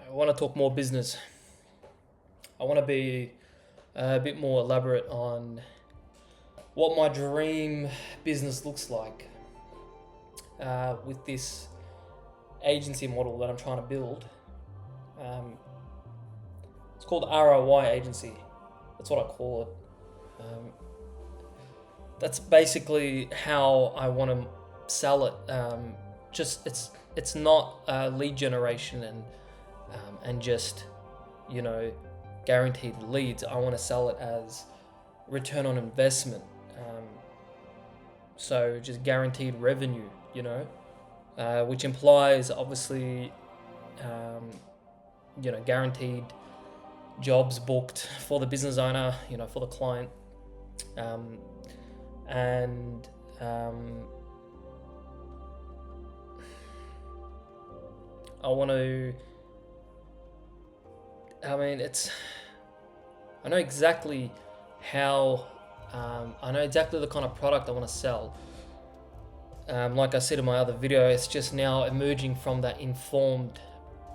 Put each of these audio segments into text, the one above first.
I want to talk more business. I want to be a bit more elaborate on what my dream business looks like with this agency model that I'm trying to build. Um, it's called ROI agency. That's what I call it. That's basically how I want to sell it. Just it's not lead generation and just you know guaranteed leads. I want to sell it as return on investment. So just guaranteed revenue, which implies obviously guaranteed jobs booked for the business owner, for the client, and I want to. I know exactly how. I know exactly the kind of product I want to sell. Like I said in my other video, it's just now emerging from that informed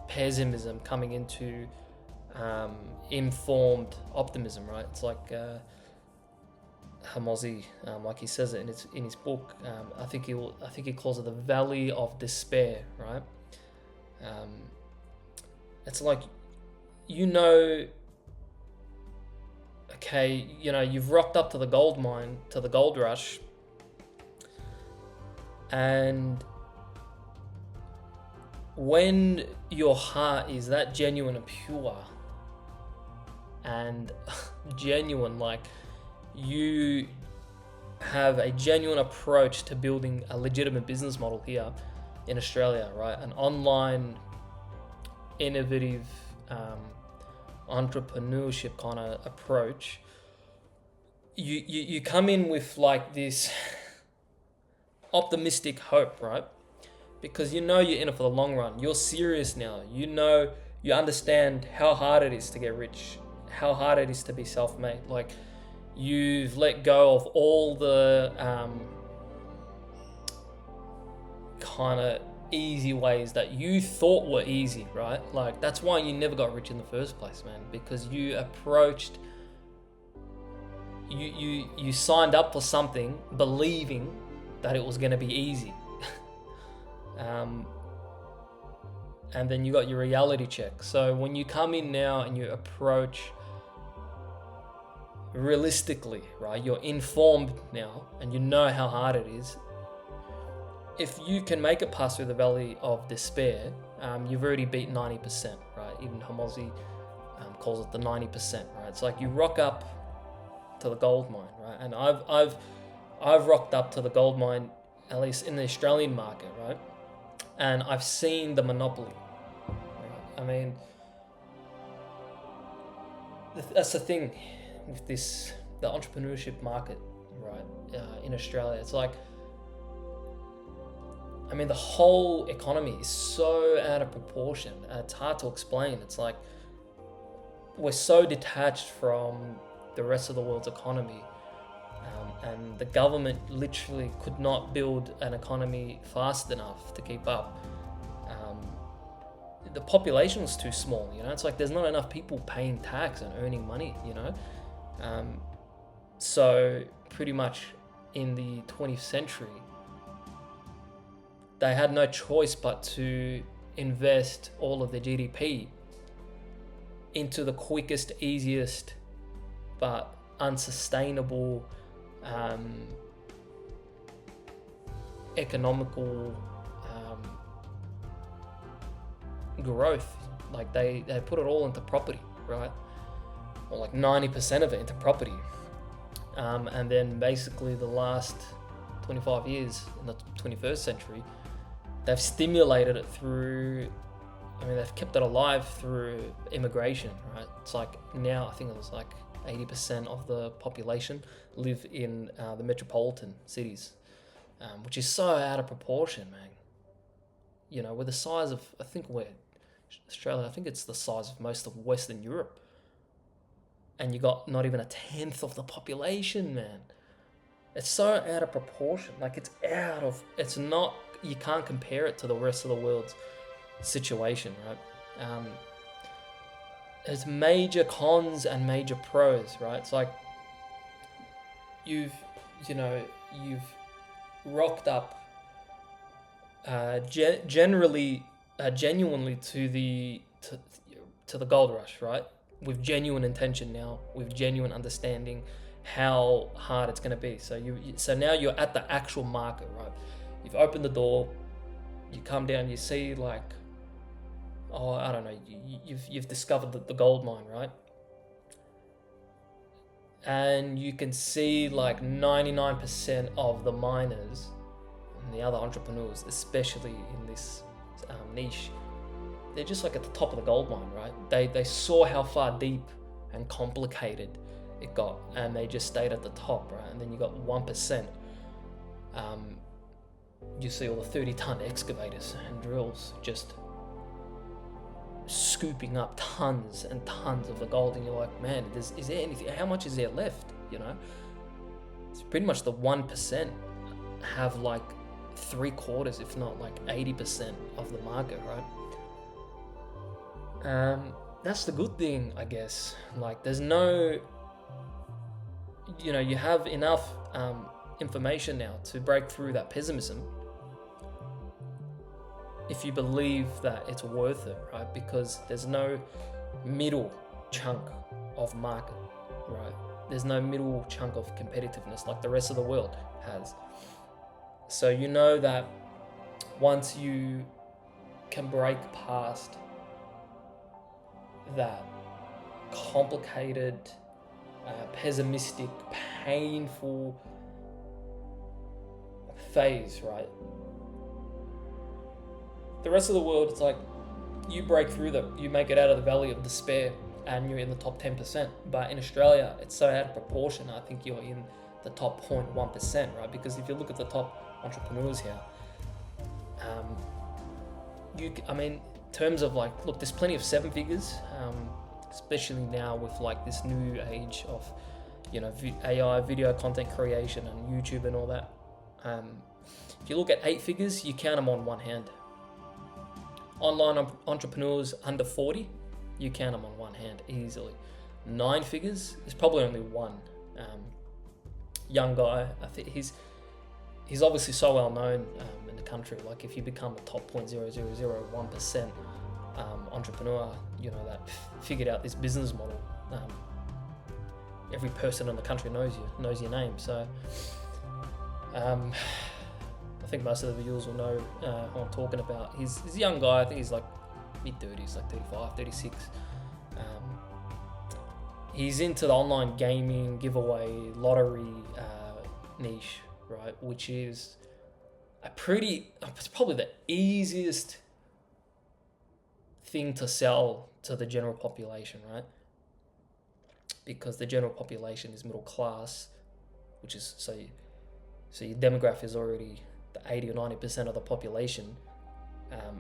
pessimism coming into informed optimism, right? It's like Hamosi, like he says it in his book. I think he calls it the Valley of Despair, right? It's like okay, you've rocked up to the gold mine, to the gold rush, and when your heart is that genuine and pure and genuine, like you have a genuine approach to building a legitimate business model here in Australia, right? An online, innovative, entrepreneurship kind of approach. You come in with like this optimistic hope, right? Because you're in it for the long run. You're serious now. You understand how hard it is to get rich, how hard it is to be self-made. Like you've let go of all the kind of easy ways that you thought were easy, right? Like that's why you never got rich in the first place, man, because you approached you signed up for something believing that it was going to be easy. And then you got your reality check. So when you come in now and you approach realistically, right, you're informed now and you know how hard it is. If you can make it past through the valley of despair, you've already beat 90%, right? Even Hamosi calls it the 90%, right? It's like you rock up to the gold mine, right? And I've rocked up to the gold mine, at least in the Australian market, right? And I've seen the monopoly. Right? I mean, that's the thing with the entrepreneurship market, right? In Australia, it's like, the whole economy is so out of proportion. It's hard to explain. It's like we're so detached from the rest of the world's economy, and the government literally could not build an economy fast enough to keep up. The population was too small. It's like there's not enough people paying tax and earning money. So pretty much in the 20th century, they had no choice but to invest all of their GDP into the quickest, easiest, but unsustainable, economical growth. Like they put it all into property, right? Or like 90% of it into property. And then basically the last 25 years in the 21st century, they've stimulated it through, they've kept it alive through immigration, right? It's like now, I think it was like 80% of the population live in the metropolitan cities, which is so out of proportion, man. We're the size of, Australia, I think it's the size of most of Western Europe. And you got not even a tenth of the population, man. It's so out of proportion. Like it's not, you can't compare it to the rest of the world's situation, right? there's major cons and major pros, right? It's like you've rocked up genuinely to the gold rush, right? With genuine intention now, with genuine understanding how hard it's going to be. So now you're at the actual market, right? You've opened the door, you come down, you see like, I don't know, you've discovered the gold mine, right? And you can see like 99% of the miners and the other entrepreneurs, especially in this niche, they're just like at the top of the gold mine, right? They saw how far deep and complicated it got, and they just stayed at the top, right? And then you got 1%. You see all the 30-ton excavators and drills just scooping up tons and tons of the gold, and you're like, man, is there anything? How much is there left? You know, it's pretty much the 1% have like 3/4, if not like 80% of the market, right? That's the good thing, I guess. Like, there's no, you have enough information now to break through that pessimism if you believe that it's worth it, right? Because there's no middle chunk of market, right? There's no middle chunk of competitiveness like the rest of the world has. So you know that once you can break past that complicated, pessimistic, painful phase, right? The rest of the world, it's like you break through that, you make it out of the valley of despair, and you're in the top 10%. But in Australia, it's so out of proportion. I think you're in the top 0.1%, right? Because if you look at the top entrepreneurs here, in terms of like, look, there's plenty of 7 figures, especially now with like this new age of, AI, video content creation and YouTube and all that. If you look at 8 figures, you count them on one hand. Online entrepreneurs under 40, you count them on one hand easily. 9 figures, there's probably only one. Young guy, I think he's obviously so well known in the country. Like, if you become a top 0.0001% entrepreneur, that figured out this business model, every person in the country knows your name. So I think most of the viewers will know who I'm talking about. He's a young guy. I think he's like mid-30s, like 35, 36. He's into the online gaming, giveaway, lottery niche, right? Which is it's probably the easiest thing to sell to the general population, right? Because the general population is middle class, which is, so your demographic is already the 80 or 90% of the population,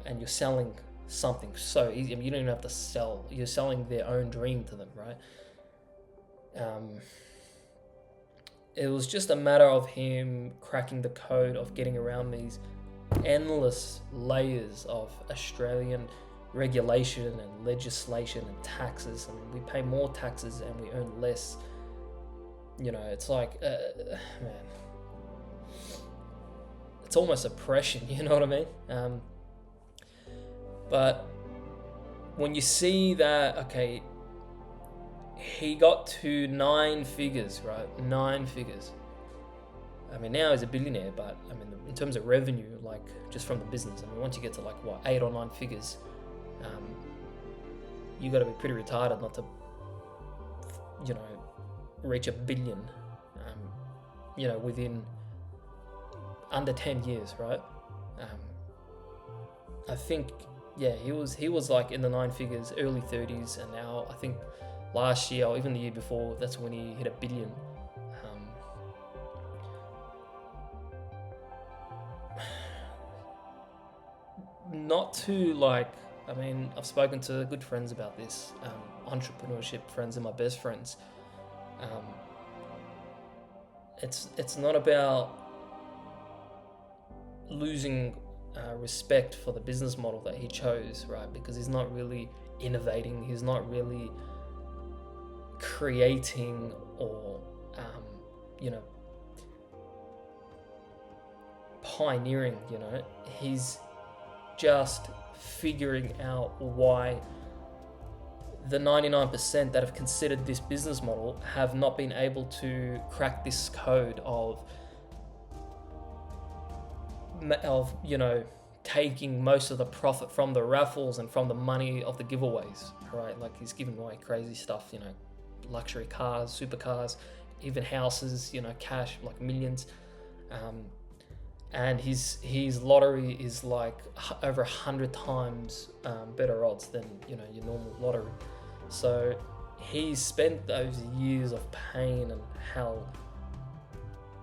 and you're selling something so easy. You don't even have to sell. You're selling their own dream to them, right? It was just a matter of him cracking the code of getting around these endless layers of Australian regulation and legislation and taxes. I mean, we pay more taxes and we earn less. It's like, man, it's almost oppression, you know what I mean? But when you see that, okay, he got to 9 figures, right? 9 figures. I mean, now he's a billionaire, but I mean, in terms of revenue, like just from the business, I mean, once you get to like 8 or 9 figures, you got to be pretty retarded not to, reach $1 billion, within under 10 years, right? I think, yeah, he was like in the 9 figures, early 30s, and now I think last year or even the year before, that's when he hit $1 billion. Not to like, I mean, I've spoken to good friends about this, entrepreneurship friends and my best friends. It's not about losing respect for the business model that he chose, right? Because he's not really innovating, he's not really creating or pioneering, he's just figuring out why the 99% that have considered this business model have not been able to crack this code of taking most of the profit from the raffles and from the money of the giveaways, right? Like, he's giving away crazy stuff, luxury cars, supercars, even houses, cash, like millions. And his lottery is like over 100 times better odds than your normal lottery. So he spent those years of pain and hell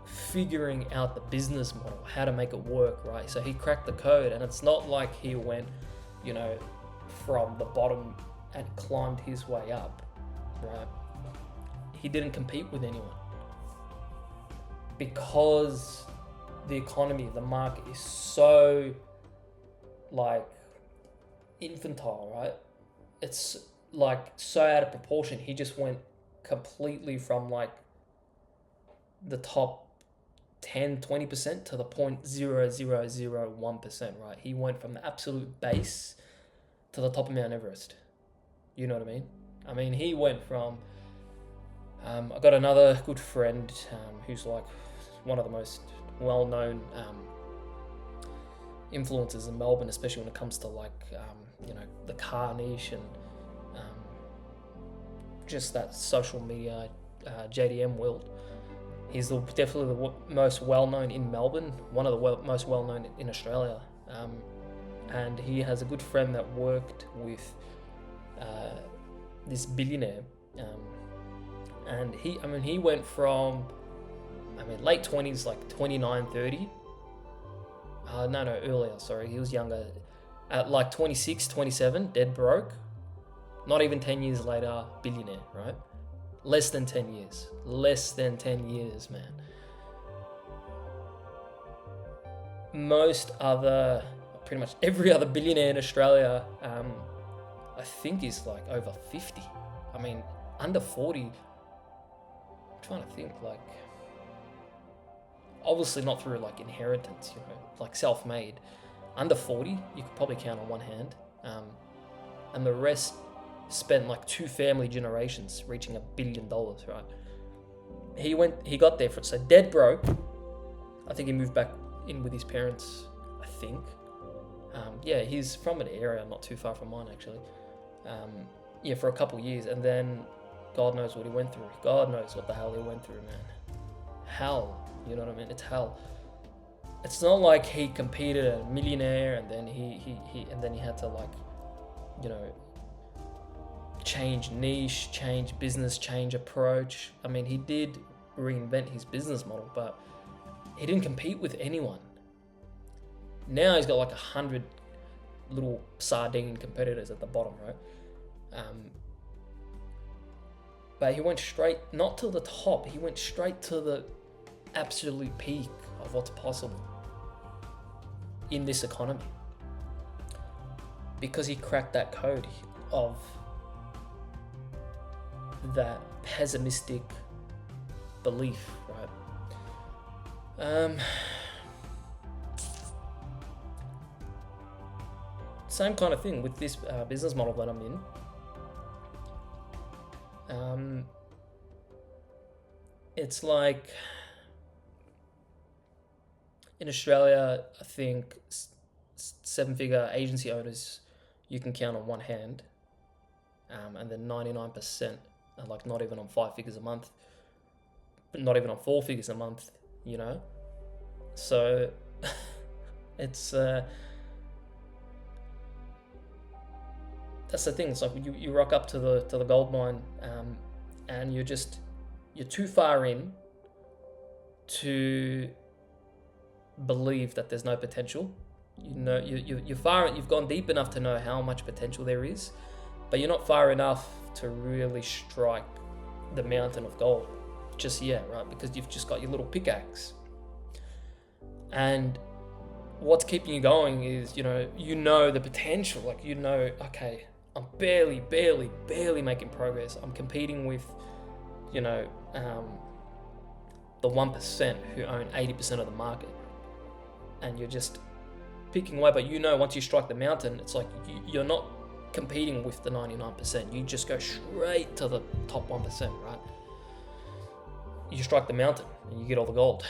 figuring out the business model, how to make it work, right? So he cracked the code, and it's not like he went, from the bottom and climbed his way up, right? He didn't compete with anyone because the economy, the market is so like infantile, right? It's like so out of proportion. He just went completely from like the top 10-20% to the 0.0001%, right? He went from the absolute base to the top of Mount Everest. You know what I mean? He went from I got another good friend who's like one of the most well-known influencers in Melbourne, especially when it comes to like the car niche and just that social media JDM world. He's definitely the most well-known in Melbourne, one of the most well-known in Australia, and he has a good friend that worked with this billionaire, and he went from late 20s, like 29, 30. Earlier, sorry. He was younger. At like 26, 27, dead broke. Not even 10 years later, billionaire, right? Less than 10 years. Less than 10 years, man. Pretty much every other billionaire in Australia, I think is like over 50. Under 40. I'm trying to think, like, obviously not through like inheritance, like self-made. Under 40, you could probably count on one hand, and the rest spent like 2 family generations reaching $1 billion, right? He got there so dead broke. I think he moved back in with his parents, I think. He's from an area not too far from mine, actually. For a couple of years, and then God knows what he went through. God knows what the hell he went through, man. Hell. You know what I mean? It's hell. It's not like he competed at a millionaire and then he had to like, change niche, change business, change approach. He did reinvent his business model, but he didn't compete with anyone. Now he's got like 100 little sardine competitors at the bottom, right? But he went straight, not to the top, he went straight to the absolute peak of what's possible in this economy, because he cracked that code of that pessimistic belief, right? Same kind of thing with this business model that I'm in. It's like, in Australia, I think 7-figure agency owners you can count on one hand, and then 99% are like not even on 5 figures a month, but not even on 4 figures a month, So it's that's the thing. It's like you rock up to the gold mine, and you're too far in to believe that there's no potential. You've gone deep enough to know how much potential there is, but you're not far enough to really strike the mountain of gold just yet, right? Because you've just got your little pickaxe. And what's keeping you going is, the potential. Like, okay, I'm barely making progress. I'm competing with, the 1% who own 80% of the market. And you're just picking away, but once you strike the mountain, it's like you're not competing with the 99%. You just go straight to the top 1%, right? You strike the mountain and you get all the gold.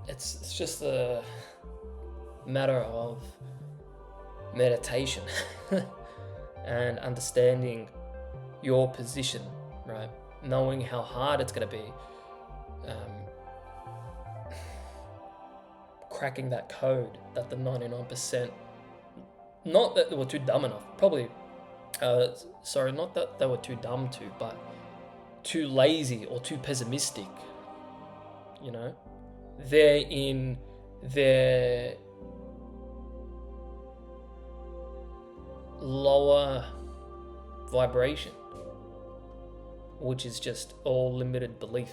It's just a matter of meditation and understanding your position, right? Knowing how hard it's going to be, cracking that code that the 99%, not that they were too dumb enough, probably, not that they were too dumb to, but too lazy or too pessimistic, they're in their lower vibration, which is just all limited belief.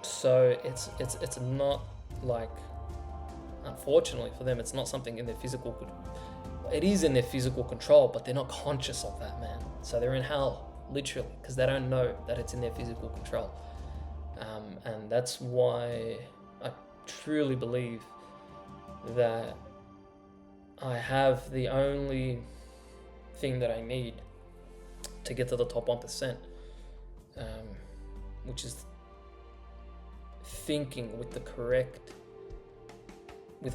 So it's not like, unfortunately for them, it's not something in their physical. It is in their physical control, but they're not conscious of that, man. So they're in hell, literally, because they don't know that it's in their physical control. And that's why I truly believe that I have the only thing that I need to get to the top 1%, which is thinking with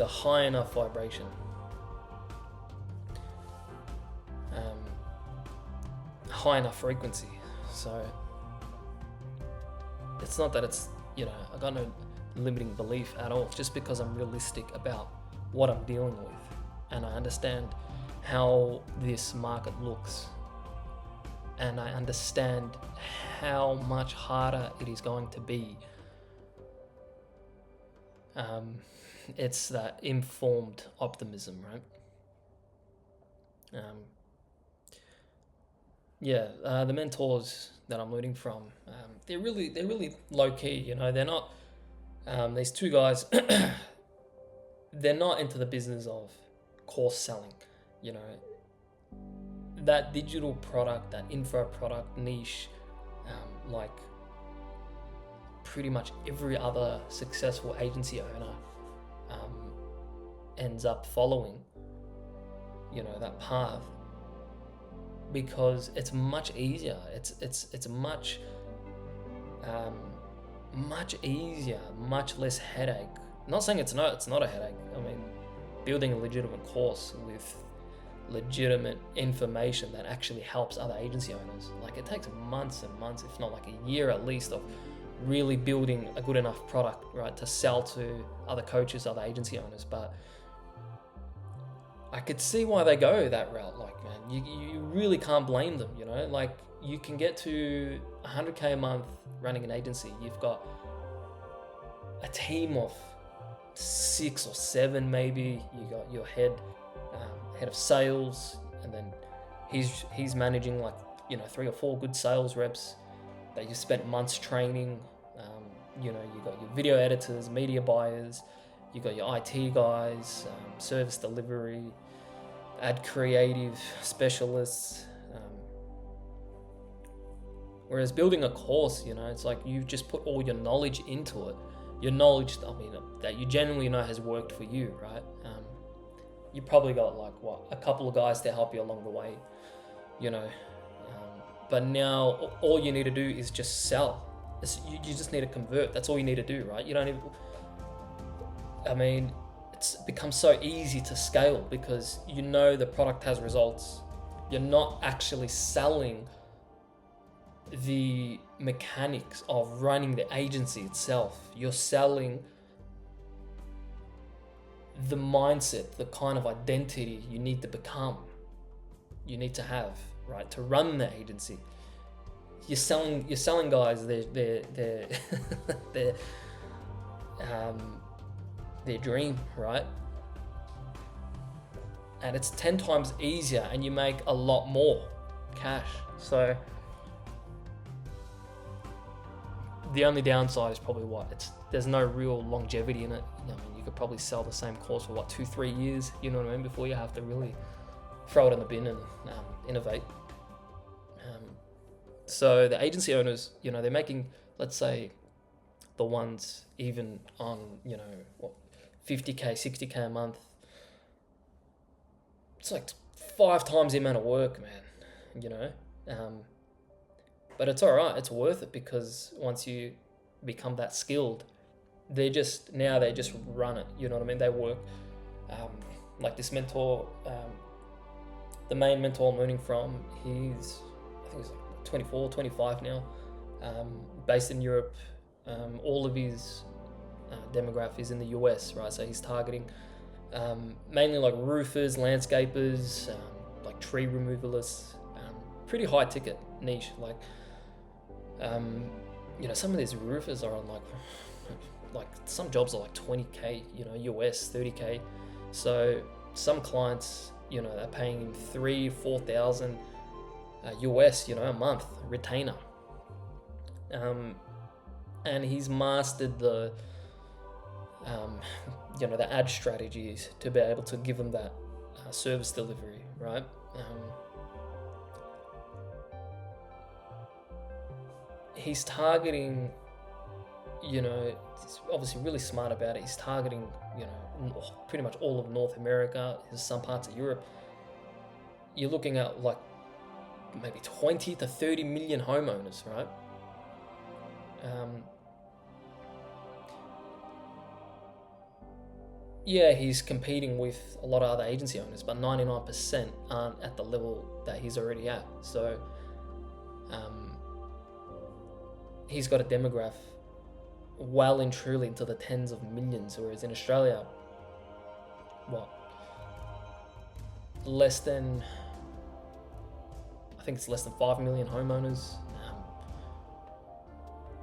a high enough vibration, high enough frequency. So it's not that it's, I got no limiting belief at all, just because I'm realistic about what I'm dealing with, and I understand how this market looks, and I understand how much harder it is going to be. It's that informed optimism, right? The mentors that I'm learning from, they're really low key. They're not. These two guys, they're not into the business of course selling. That digital product, that info product niche, like pretty much every other successful agency owner ends up following, that path, because it's much easier. It's much easier, much less headache. I'm not saying it's not a headache. I mean, building a legitimate course with legitimate information that actually helps other agency owners, like, it takes months and months, if not like a year at least, of really building a good enough product, right, to sell to other coaches, other agency owners. But I could see why they go that route. Like, man, you really can't blame them, like, you can get to 100K a month running an agency. You've got a team of 6 or 7 maybe. You got your head of sales, and then he's managing 3 or 4 good sales reps that you spent months training. You got your video editors, media buyers, you got your IT guys, service delivery, ad creative specialists. Whereas building a course, it's like you've just put all your knowledge into it. Your knowledge, that you genuinely know has worked for you, right? You probably got a couple of guys to help you along the way, but now all you need to do is just sell. You just need to convert. That's all you need to do, right? You don't even, it's become so easy to scale because the product has results. You're not actually selling the mechanics of running the agency itself. You're selling the mindset, the kind of identity you need to become, you need to have, right, to run the agency. You're selling guys their dream, right? And it's 10 times easier, and you make a lot more cash. So The only downside is probably there's no real longevity in it. I mean, you could probably sell the same course for 2-3 years, you know what I mean, before you have to really throw it in the bin and innovate. So the agency owners, they're making, let's say, the ones even on, 50K, 60K a month. It's like 5 times the amount of work, man, but it's all right. It's worth it, because once you become that skilled, they just run it. You know what I mean? They work. Like this mentor, the main mentor I'm learning from, I think he's like 24, 25 now, based in Europe. All of his demographic is in the US, right? So he's targeting mainly like roofers, landscapers, like tree removalists, pretty high ticket niche. Like, some of these roofers are on like some jobs are like 20K, US 30K. So some clients, they're paying him 3,000-4,000 US, a month retainer. And he's mastered the ad strategies to be able to give them that service delivery, right? He's targeting, he's obviously really smart about it. He's targeting, pretty much all of North America, some parts of Europe. You're looking at like maybe 20 to 30 million homeowners, right? Yeah, he's competing with a lot of other agency owners, but 99% aren't at the level that he's already at. So he's got a demographic well and truly into the tens of millions, whereas in Australia, I think it's less than 5 million homeowners.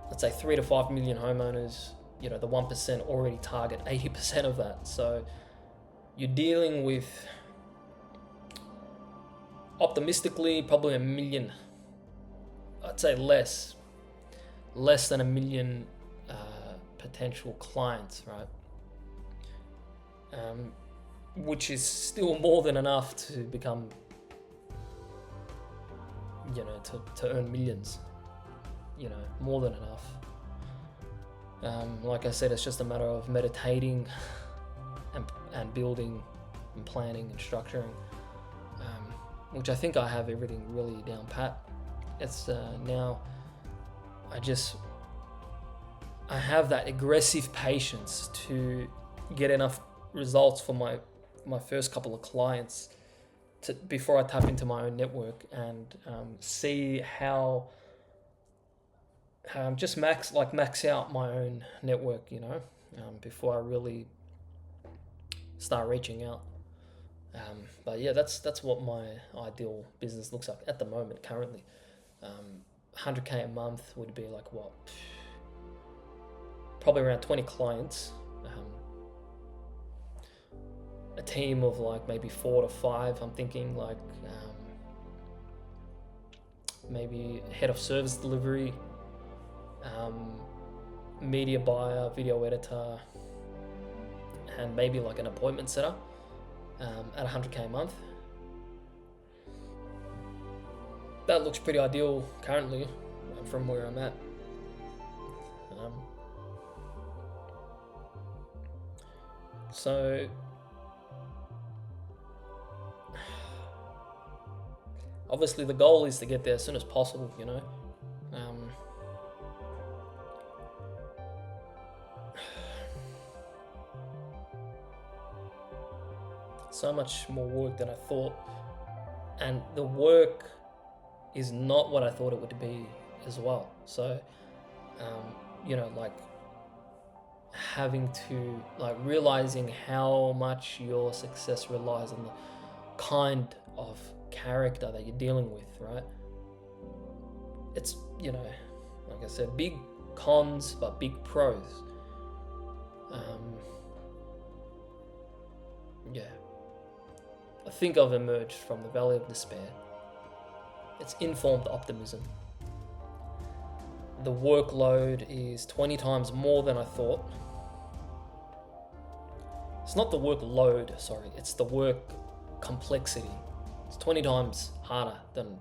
Let's say 3 to 5 million homeowners. The 1% already target 80% of that. So you're dealing with, optimistically, probably 1 million. I'd say less than 1 million potential clients, right? Which is still more than enough to become, to earn millions. More than enough. Like I said, it's just a matter of meditating and building and planning and structuring, which I think I have everything really down pat. It's now I have that aggressive patience to get enough results for my first couple of clients before I tap into my own network and see how just max out my own network, before I really start reaching out. But yeah, that's what my ideal business looks like at the moment, currently. 100K a month would be like probably around 20 clients, a team of like maybe 4 to 5. I'm thinking like maybe head of service delivery, media buyer, video editor, and maybe like an appointment setter at 100K a month. That looks pretty ideal currently from where I'm at. So obviously the goal is to get there as soon as possible, so much more work than I thought, and the work is not what I thought it would be as well. So like having to realizing how much your success relies on the kind of character that you're dealing with, right? It's like I said, big cons but big pros. I think I've emerged from the valley of despair. It's informed optimism. the workload is 20 times more than I thought. It's not the workload, sorry, it's the work complexity. It's 20 times harder than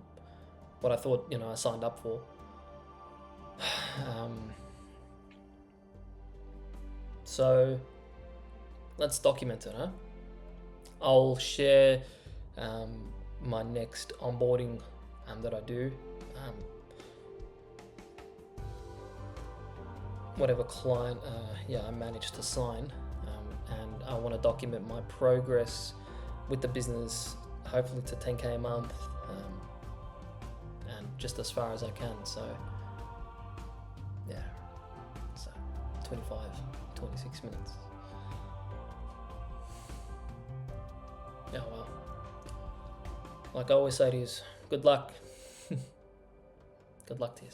what I thought, I signed up for. So let's document it, huh? I'll share my next onboarding that I do. Whatever client I managed to sign, and I want to document my progress with the business, hopefully to 10k a month, and just as far as I can. So 26 minutes. Yeah, well, like I always say to you, good luck. Good luck to you.